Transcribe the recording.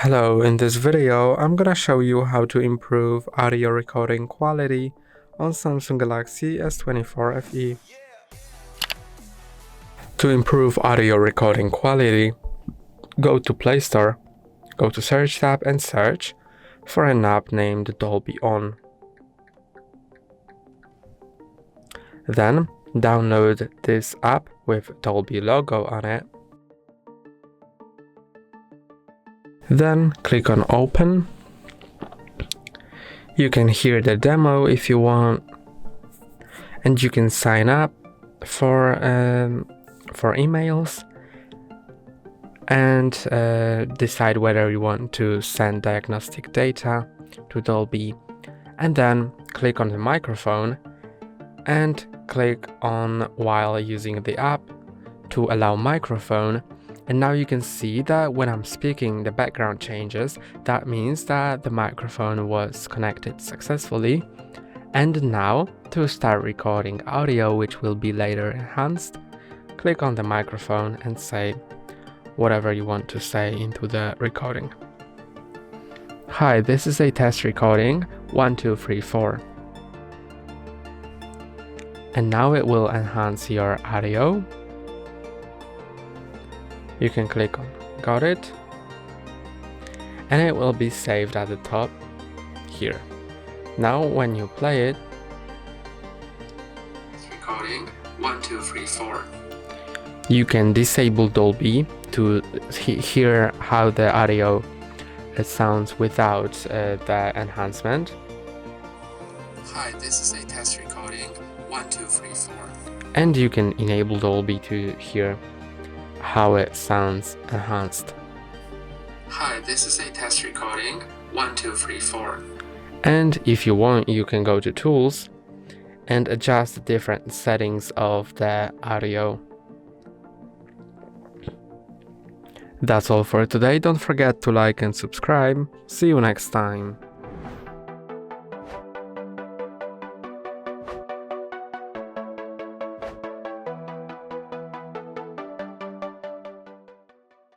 Hello, in this video I'm gonna show you how to improve audio recording quality on Samsung Galaxy S24 FE. To improve audio recording quality, go to Play Store, go to Search tab and search for an app named Dolby On. Then download this app with Dolby logo on it. Then click on Open. You can hear the demo if you want, and you can sign up for emails and decide whether you want to send diagnostic data to Dolby, and then click on the microphone and click on while using the app to allow microphone. And now you can see that when I'm speaking, the background changes. That means that the microphone was connected successfully. And now, to start recording audio, which will be later enhanced, click on the microphone and say whatever you want to say into the recording. Hi, this is a test recording 1, 2, 3, 4. And now it will enhance your audio. You can click on Got it, and it will be saved at the top here. Now when you play it, it's recording 1, 2, 3, 4. You can disable Dolby to hear how the audio sounds without the enhancement. Hi, this is a test recording 1, 2, 3, 4. And you can enable Dolby to hear how it sounds enhanced. Hi, this is a test recording 1, 2, 3, 4. And if you want, you can go to Tools and adjust the different settings of the audio. That's all for today. Don't forget to like and subscribe. See you next time.